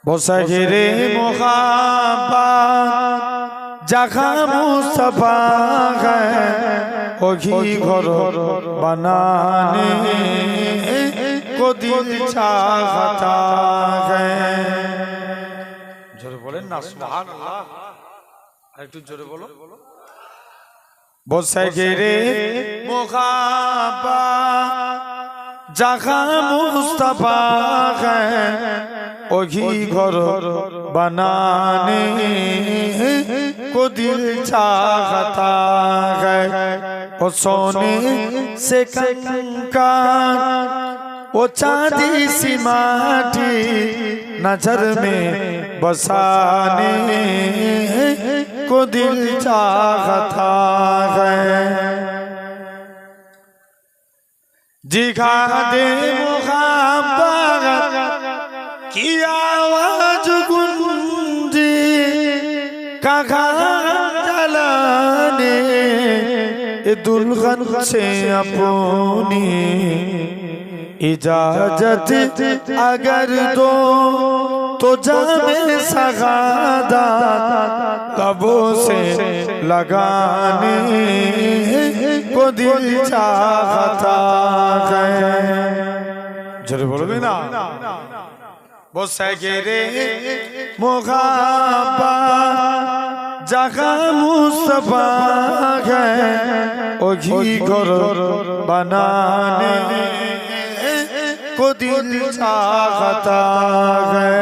बसगिरे मुहाब्बत जहाँ मुस्तफा है वही घर बनाने को दिल चाहता है। जोरे बोलें ना सुभान अल्लाह, एक जोरे बोलो। बसगिरे मुहाब्बत जहाँ मुस्तफा है वही घर बनाने को दिल चाहता है। वो सोने से कंकार वो चांदी सी माटी नजर में बसाने को दिल चाहता है। जिगा दे मुहब्बत की आवाज गूंजी कहाँ जलाने दुल्हन से अपनी इजाजत अगर दो तो जामे सगादा लबों से लगाने को दिल चाहता है। जरूर बोलोगे ना। बसगिरे मुहाब्बत जहाँ मुस्तफा है वही घर बनाने को दिल चाहता है।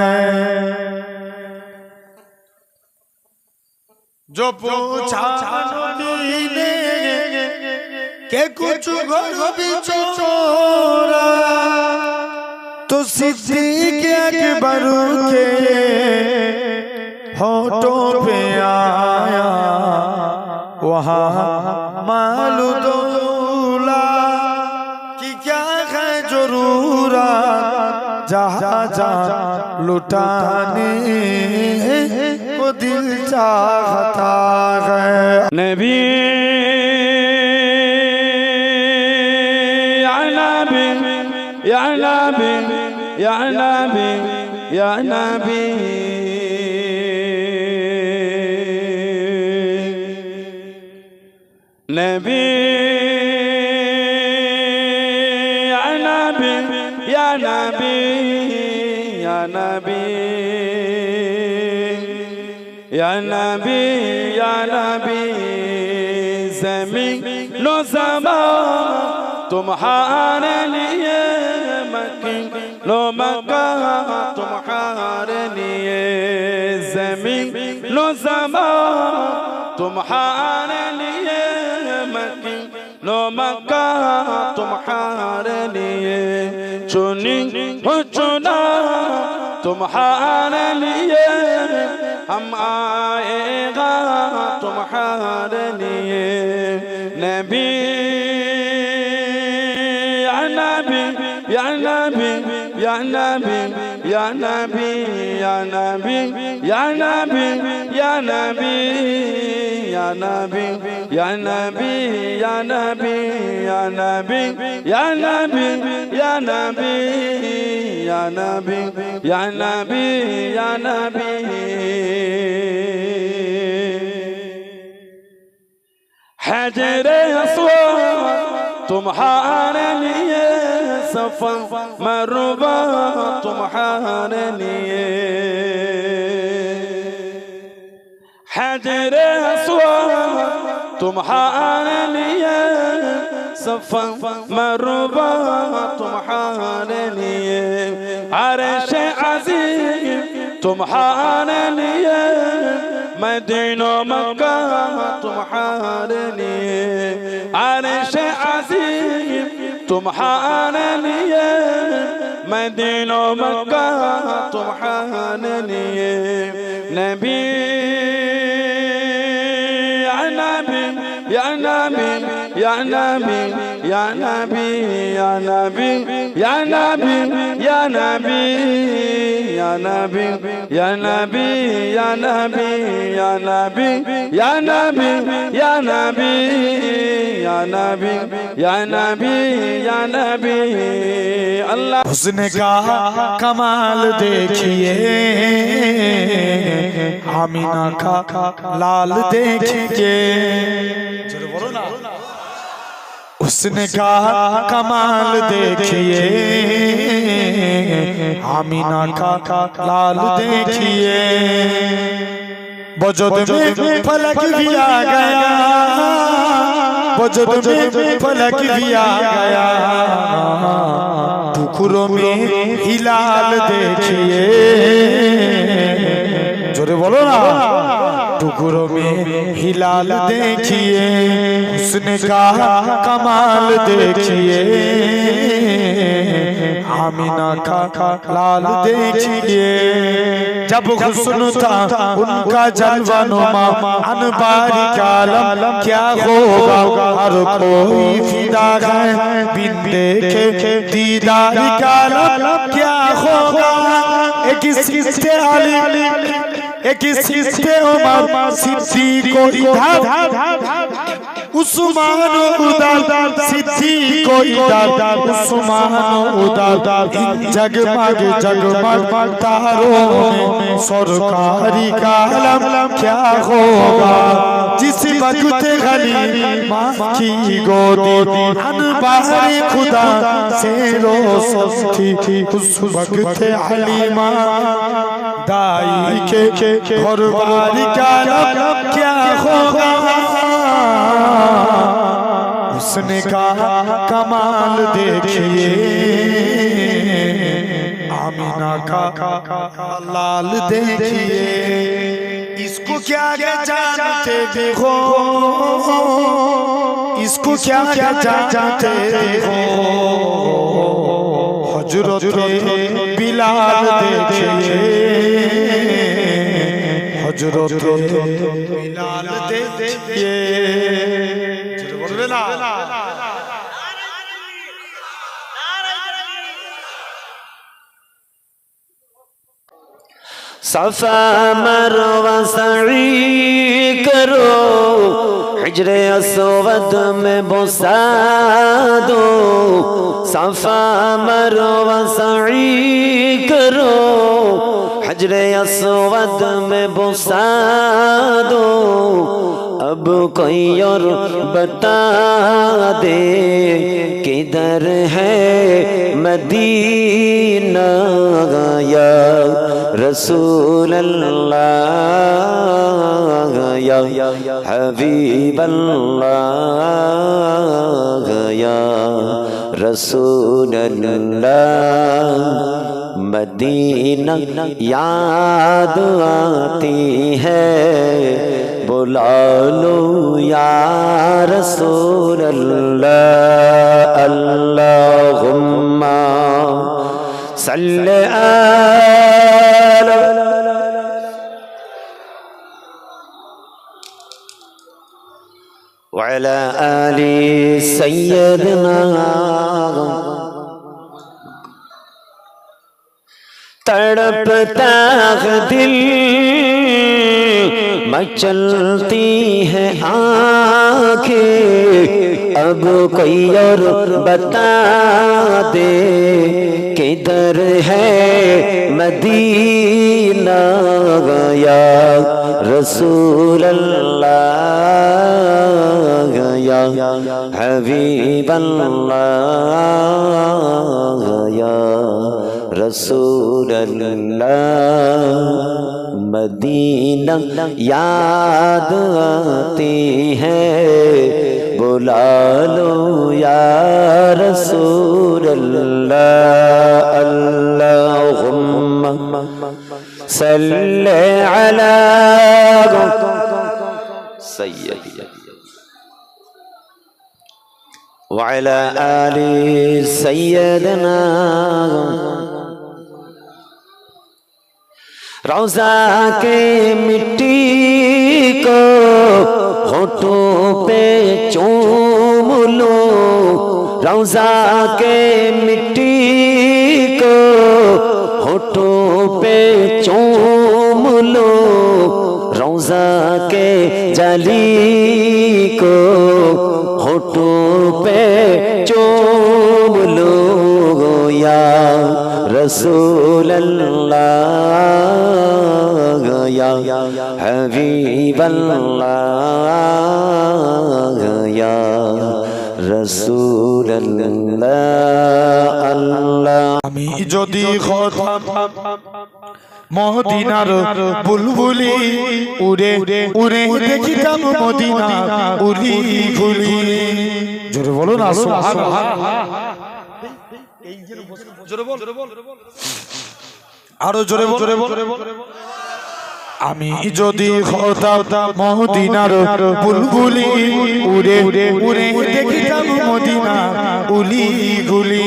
जो पूछा ने के कुछ घर भी चोरा तो सिद्दीक़ अकबर के होठों पे आया वहाँ मालूम दूल्हा कि क्या है जरूरत जहाँ जहाँ लुटाने को दिल चाहता है। नबी या नबी या नबी या नबी नबी या नबी या नबी या नबी या नबी या नबी ज़मीन नो ज़मान तुम्हारे लिए लो मक्का तुम्हारे लिए ज़मीन लो ज़मान तुम्हारे लिए लो मक्का तुम्हारे लिए चुनी हो चुना तुम्हारे लिए हम आएगा तुम्हारे लिए। नबी या नबी या नबी या नबी या नबी या नबी या नबी या नबी या नबी या नबी या नबी या नबी या नबी या नबी या नबी या नबी या नबी हजरे अस्वद तुम्हारे लिए सफा मरवा तुम्हारे लिए हजरे अस्वद तुम्हारे लिए सफा मरवा तुम्हारे लिए अर्श अज़ीम तुम्हारे लिए मदीना मक्का तुम्हारे लिए अर्श अज़ीम तुम्हारे लिए मदीना मक्का तुम्हारे लिए। नबी या नबी या नबी या नबी या नबी या नबी या नबी या नबी या नबी या नबी या नबी या नबी या नबी या नबी या नबी या नबी या नबी। अल्लाह हुस्न का कमाल देखिए आमीना का लाल देखिए, उसने कहा कमाल देखिए, आमीना का लाल देखिए। वजद में फलक भी आ गया, वजद में फलक भी आ गया, टुकड़ों में हिलाल देखिए, जोरे बोलो ना, टुकड़ों में हिलाल देखिए, उसने कहा कमाल देखिए, आमीना का लाल देखिए। जब हुस्न था उनका जलवा नुमा, अनबारी कालम क्या होगा, हर कोई फिदा है बिन देखे दीदार कालम क्या होगा। एक सिस्ते अली, एक सिस्ते उमर, सिद्दीक को इधर, उस्मान उधर, सिद्दीक को इधर, उस्मान उधर, जगमग जगमग तारों में सरकारी कालम क्या होगा। जिस वक्त गलीमा की गोदी अनबारी खुदा से रोशन थी, उस वक्त हलीमा दाई के घरबारी कालम क्या होगा। उसने कहा कमाल देखिए, आमीना का लाल देखिए। इसको क्या जानते हो, इसको क्या जानते हो, हजरत बिलाल देखिए, हजरत बिलाल देखिए। सफा मरवा सई करो, हिजरे अस्वद में बोसा दो, सफा मरवा सई करो, हिजरे अस्वद में बोसा दो। अब कोई और बता दे किधर है मदीना या रसूल अल्लाह या हबीब अल्लाह या रसूल अल्लाह। मदीना याद आती है, बुला लो या रसूल अल्लाह। अल्लाहुम्मा सल्ले अला व अला आलि सय्यदना। तड़पता दिल मचलती है आँखें, अब कोई और बता दे किधर है मदीना या रसूल अल्लाह या हबीब अल्लाह या रसूल अल्लाह। मदीना याद आती है, बुला लो या रसूल अल्लाह। अल्लाहुम्मा सल्ले अला सय्यद व अला आलि सय्यदना। रौज़ा के मिट्टी को होठों पे चूम लो, रौज़ा के मिट्टी को होठों पे चूम लो, रौज़ा के जली को होठों पे चूम लो या रसूल अल्लाह या হাবিবাল্লাহ ইয়া রাসূলুল্লাহ আল্লাহ। আমি যদি হতাম মদিনার বুলবুলি উড়ে উড়ে দেখিতাম মদিনা উলি গুলি। জোরে বলো না সুবহানাল্লাহ। জোরে বল, আরো জোরে বল। আমি যদি হতাম মদিনার বুলবুলি উড়ে উড়ে দেখিতাম মদিনা উলি গুলি।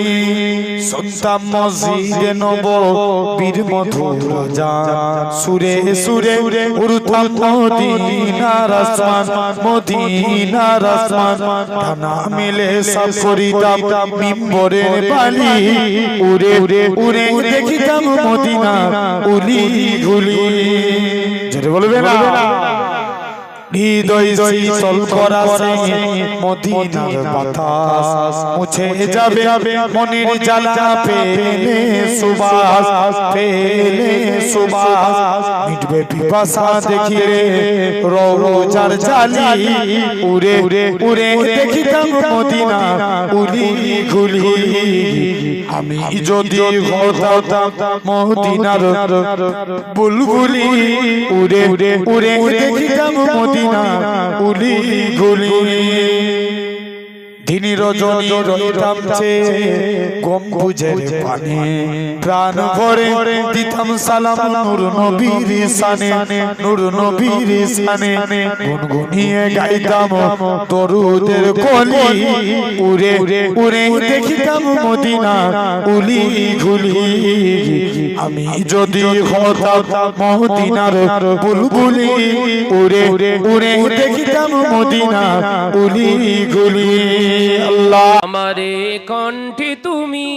শুনতাম মসজিদে নববীর মধুর আযান, সুরে সুরে উড়তাম মদিনার আসমান, মদিনার আসমান। ডানা মেলে সব করিতাম মিম্বরের বালি, উড়ে উড়ে দেখিতাম মদিনা উলি গুলি। জোরে বলবে না? হৃদয় শীতল করা মদিনার বাতাস, মুছে যাবে মনের জ্বালা পেলে সুবাস, পেলে সুবাস। মিটবে পিপাসা দেখিলে রওজার জালি, উড়ে উড়ে দেখিতাম মদিনা উলি গুলি। আমি যদি হতাম মদিনার বুলবুলি উড়ে উড়ে দেখিতাম মদিনা উলি গুলি। দিন রজনী রইতাম চেয়ে গম্বুজের পানে, প্রাণ ভরে দিতাম সালাম নূর নবীর শানে, নূর নবীর শানে। গুনগুনিয়ে গাইতাম দরুদের কলি, উড়ে উড়ে দেখিতাম মদিনা উলি গুলি। আমি যদি হতাম মদিনার বুলবুলি উড়ে উড়ে দেখিতাম মদিনা উলি গুলি। আমারে কণ্ঠে তুমি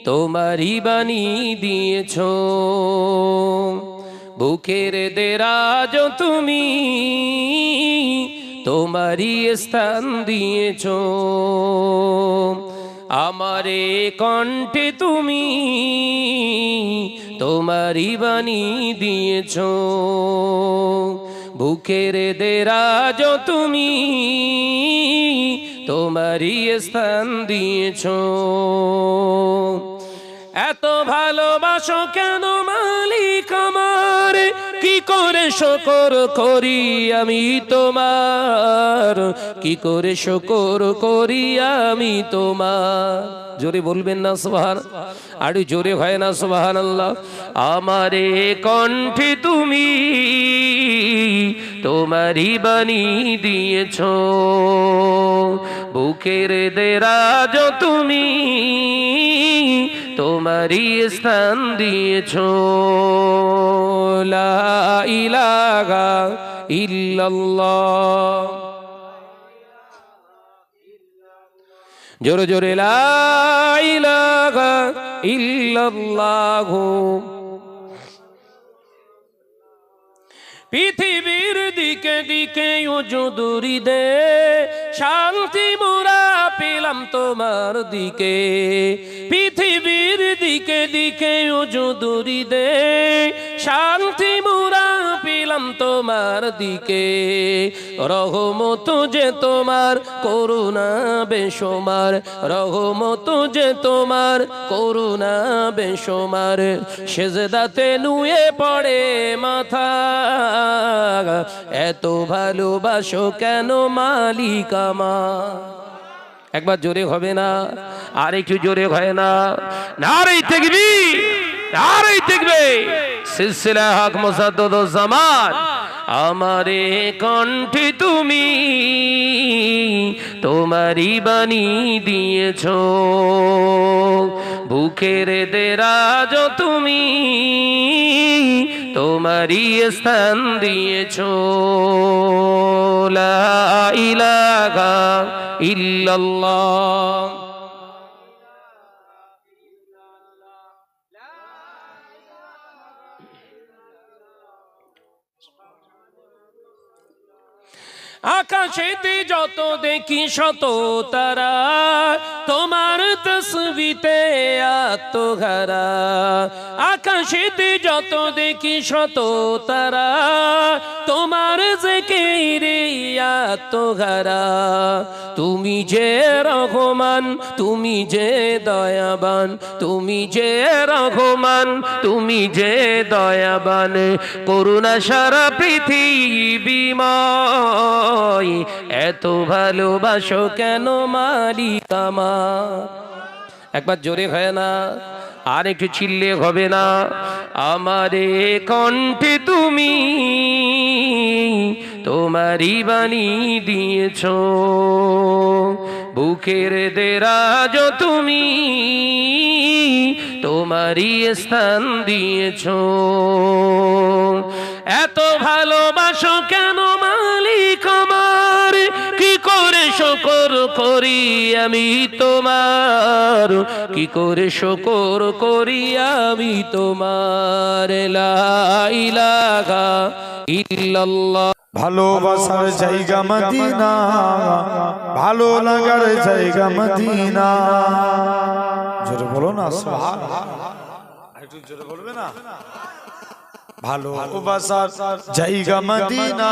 তোমারই বাণী দিয়েছ, বুকের দেরাজ তুমি তোমারই স্থান দিয়েছ। আমারে কণ্ঠে তুমি তোমারই বাণী দিয়েছ, বুকের দেরাজ তুমি তোমারই স্থান দিয়েছ। এত ভালোবাসো কেন মালিক আমার, কি করে শুকর করি আমি তোমার, কি করে শুকর করি আমি তোমার। জোরে বলবেন না সুবহান, আরো জোরে হয় না সুবহানাল্লাহ। আমারে কণ্ঠে তুমি তোমারই বাণী দিয়েছ, বুকের দেরাজ তুমি তোমারই স্থান দিয়েছ। লা ইলাহা ইল্লাল্লাহ। জোরে জোরে লা ইলাহা ইল্লাল্লাহ। পৃথিবীর দিকে দিকে উজুদুরি দে, শান্তি মোরা পেলাম তোমার দিকে। পৃথিবীর দিকে দিকে উজুদুরি দে, শান্তি মোরা পেলাম তোমার দিকে। রহমত যে তোমার, করুণা বেশমার, রহমত যে তোমার, করুণা বেশমার। সেজদাতে নুয়ে পড়ে মাথা, এত ভালোবাসো কেন মালিক আমার। একবার জোরে হবে না, আর একটু জোরে হয় না? নারে তাকবীর, নারে তাকবীর। সিলসিলা হক মুসাদ্দুজ্জামান। আমারে কণ্ঠে তুমি তোমারই বাণী দিয়েছ, বুকের দেরাজ তুমি তোমারই স্থান দিয়েছ। লা ইলাহা ইল্লাল্লাহ। আকাশেতে যত দেখি শত তারা, তোমার তসবিতে আত্মঘারা। আকাশেতে যত দেখি শত তারা, তোমার জিকিরে আত্মহারা। তুমি যে রহমান, তুমি যে দয়াবান, তুমি যে রহমান, তুমি যে দয়াবান, করুণা সারা পৃথিবীময়, এত ভালোবাসো কেন মালিক আমার। একবার জোরে হয় না, আর একটু চিল্লে হবে না? আমারে কণ্ঠে তুমি তোমারই বাণী দিয়েছ, বুকের দেরাজ তুমি তোমারই স্থান দিয়েছ। এত ভালোবাসো কেন মালিক আমার, কি করে শুকর করি আমি তোমার, কি করে শুকর করি আমি তোমার। লা ইলাহা ইল্লাল্লাহ। ভালোবাসার জায়গা মদিনা, ভালো লাগার জায়গা মদিনা। জোরে বলো না সুবহানাল্লাহ। একটু জোরে বলবে না? ভালোবাসার জায়গা মদিনা,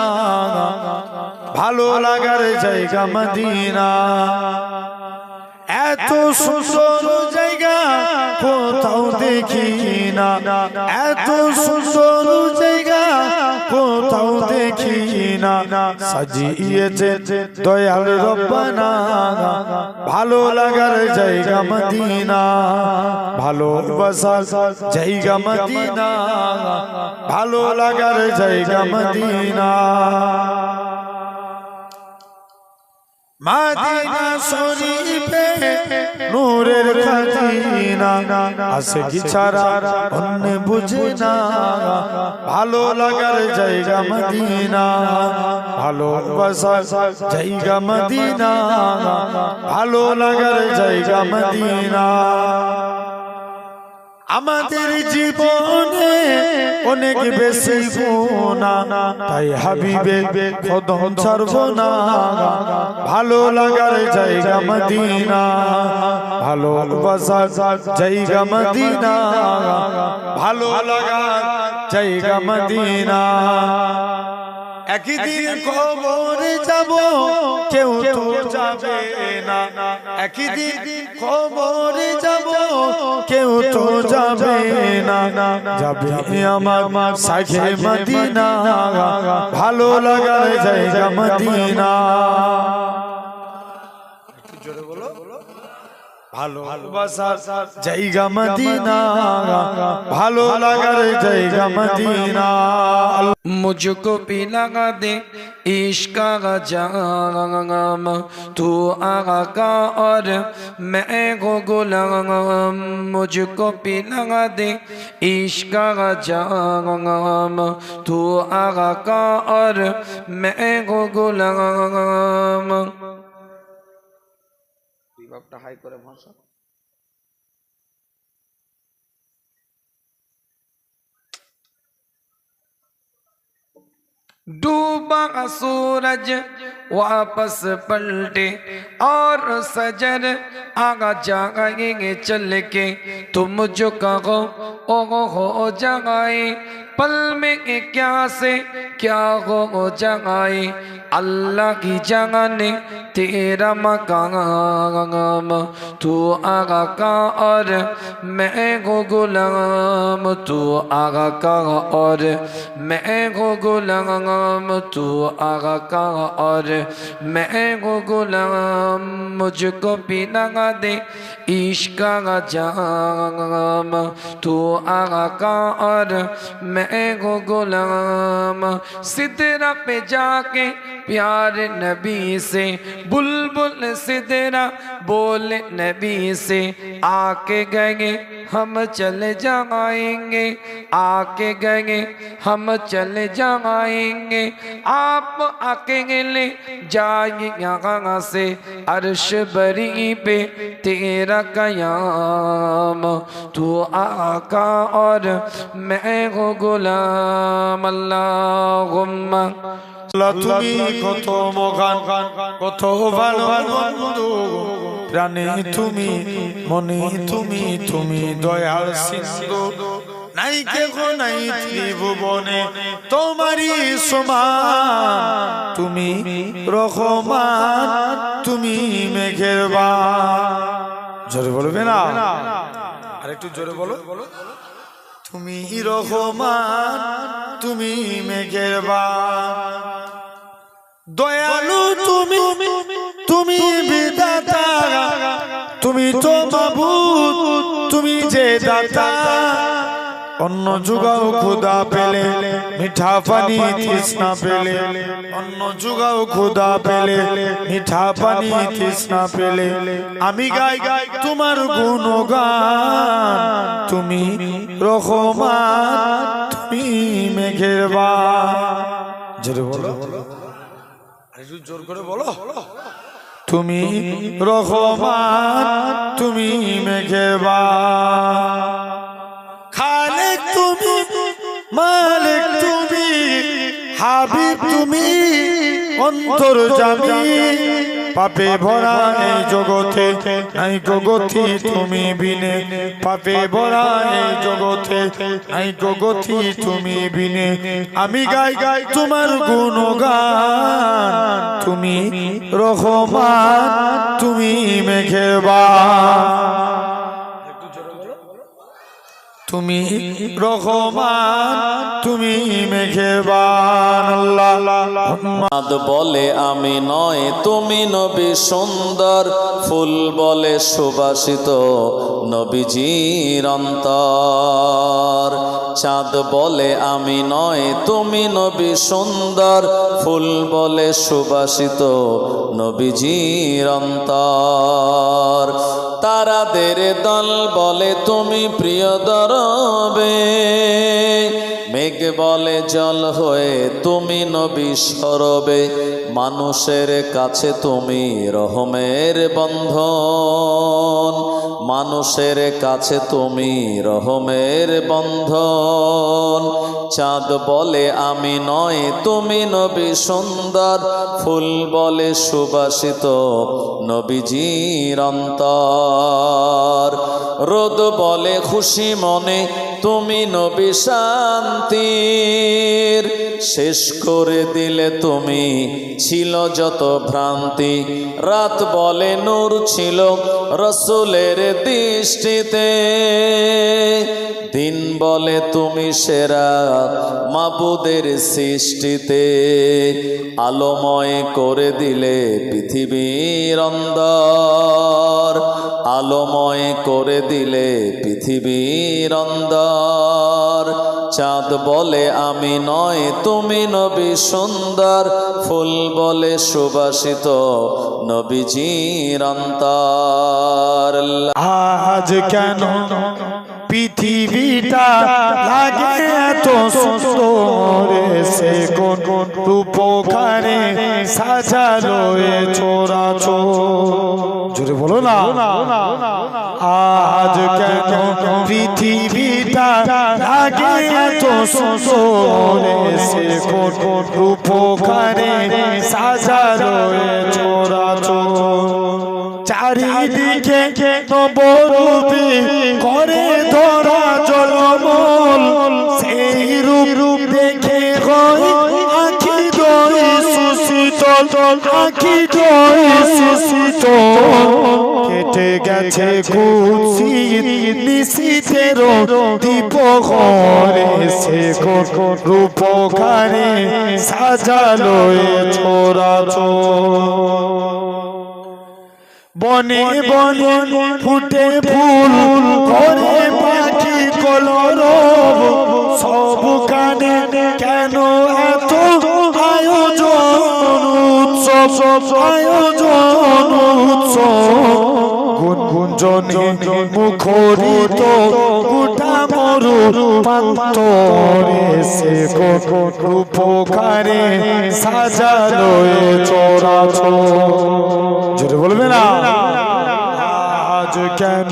ভালো লাগার জায়গা মদিনা। এত সুন্দর জায়গা কোথাও দেখি না, এত সুন্দর জায়গা কোথাও দেখি না। সাজিয়েছে দয়াল রব্বানা, ভালো লাগার জায়গা মদিনা। ভালোবাসার জায়গা মদিনা, ভালো লাগার জায়গা মদিনা। মদিনা শরীফে নূরের খাজিনা, আসে কি ছাড়া অন্য বুঝে না। ভালো লাগার জায়গা মদিনা, ভালোবাসার জায়গা মদিনা, ভালো লাগার জায়গা মদিনা। আমাদের জীবনে অনেক বেশি গুনাহ, তাই হাবিবে কদম ছাড়ব না। ভালো লাগার জায়গা মদিনা, ভালোবাসার জায়গা মদিনা, ভালো লাগার জায়গা মদিনা। একদিন কবরে যাব কেউ তো যাবে না, একদিন কবরে যাব কেউ তো যাবে না। যাবে আমার সাথে মদিনা, ভালো লাগার জায়গা মদিনা। জোরে বলো। ভালোবাসার জায়গা মদিনা, ভালো লাগার জায়গা মদিনা। मुझको पिला दे इश्क का जाम, तू आका और मैं गो गुलाम। मुझको पिला दे इश्क का जाम, तू आका और मैं गो गुलाम। বিভাগটা হাই করে ভাষা। डूबा सूरज वापस पलटे और सजर आगा जाएंगे चल के, तुम जो कहो ओ हो जाए। पल में क्या से क्या हो जाए, अल्लाह की जाने तेरा मकाम। तू आगा का और मैं गो गुलाम, तू आगा का और मैं गो गुलाम, तू आगा का और मैं गो गुलाम। मुझको पिला दे इश्क का जाम, तू आगा का और मैं गो गुलाम। सिदरा पे जाके प्यार नबी से, बुलबुल सिदरा बोले नबी से, आके गए हम चले जाएंगे, आके गए हम चले जाएंगे। आप अकेले जाइए यहाँ से, अर्श बरी पे तेरा कयाम। तू आका और मैं हो गुलाम। अल्लाहुम्मा। তুমি কত মহান, কত ভালো বন্ধু, প্রাণে তুমি, মনে তুমি, তুমি দয়াল সিন্ধু। নাই কেহ নাই ত্রিভুবনে তোমারই সমান, তুমি রহমান তুমি মেহেরবান। জোরে বলবে না, আরেকটু জোরে বলো। তুমি রহমান তুমি মেহেরবান, দয়ালু তুমি, তুমি বিধাতা, তুমি তো মাবুদ, তুমি যে দাতা। অন্ন যুগাও ক্ষুধা পেলে, মিঠা পানি তৃষ্ণা পেলে, অন্ন যুগাও ক্ষুধা পেলে, মিঠা পানি তৃষ্ণা পেলে, আমি গাই গাই তোমার গুণগান, তুমি রহমান তুমি মেহেরবান। জোরে বলো, একটু জোর করে বলো। তুমি রহমান তুমি মেহেরবান, খালেক তুমি, মালিক তুমি, হাবিব তুমি, অন্তর্যামী। পাপে ভরা এই জগতে নাই গো গতি তুমি বিনে, পাপে ভরা এই জগতে নাই গো গতি তুমি বিনে, আমি গাই গাই তোমার গুণগান, তুমি রহমান তুমি মেহেরবান। তুমি রহমান তুমি মেহেরবান। আল্লাহ বলে আমি নয় তুমি নবী সুন্দর, ফুল বলে সুবাসিত নবীজির অন্তর। চাঁদ বলে আমি নয় তুমি নবী সুন্দর, ফুল বলে সুবাসিত নবীজির অন্তর। তারাদের দল বলে তুমি প্রিয় দরবে, মেঘ বলে জল হয়ে তুমি নবী সরবে, মানুষের কাছে তুমি রহমের বন্ধন, মানুষের কাছে তুমি রহমের বন্ধন। চাঁদ বলে আমি নয় তুমি নবী সুন্দর, ফুল বলে সুবাসিত নবীজির অন্তর। রোদ বলে খুশি মনে তুমি নবী শান্তির, শেষ করে দিলে তুমি ছিল যত ভ্রান্তি। রাত বলে নূর ছিল রসুলের দৃষ্টিতে, দিন বলে তুমি সেরা মাবুদের সৃষ্টিতে। আলোময় করে দিলে পৃথিবীর অন্ধকার, আলোময় করে দিলে পৃথিবীর অন্ধকার। চাঁদ বলে আমি নয় তুমি নবী সুন্দর, ফুল বলে সুবাসিত নবীজির অন্তর। আজ কেন পৃথিবীটা লাগে এত সুন্দর, সে কোন রূপকারে সাজালো এ চোরাচোর। জোরে বলো না, আজ কেন পৃথিবীটা লাগে এত সুন্দর, সে কোন রূপকারে সাজালো এ চোরাচোর। চারিদিকে নবরূপী করে ধরা জলমল, সেই রূপ দেখে হয় আঁখি দই সুশীতল, আঁখি দই সুশীতল। কেটে গেছে কুৎসিত নিশীথের দীপঘরে, সে রূপকারে সাজালো এ চোরাচোর। বনে বনে ফুটে ফুল করে পাখি কলরব, সব কানে কেন এত আয়োজন উৎসব, আয়োজন উৎসব। গুঞ্জনে মুখরিত গোটা মরু প্রান্তরে, সে রূপকারে সাজালো এ চোরাচোর। জোরে বলবে না, আজ কেন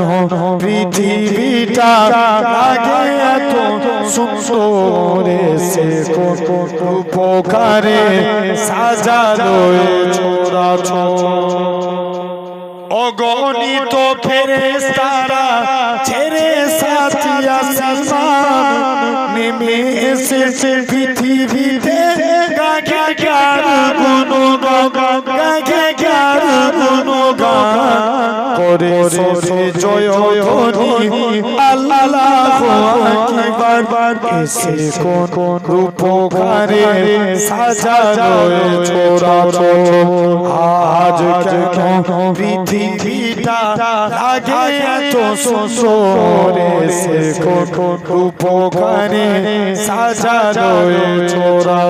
পৃথিবীটা লাগে এত সুন্দর, সে রূপকারে সাজালো এ চোরাচোর। অগণিত ফেরেশতারা ছেড়ে সাথী আসমান, নেমে এসেছে পৃথিবীতে গাগে গান গুণগান গাগে গান গুণগান করে সে জয় ধ্বনি আল্লাহু আকবার এসে কোন রূপকারে সাজানো ছোরা আজ কেন পৃথিবীটা লাগে এত সুন্দর এসে কোন রূপকারে সাজানো ছোরা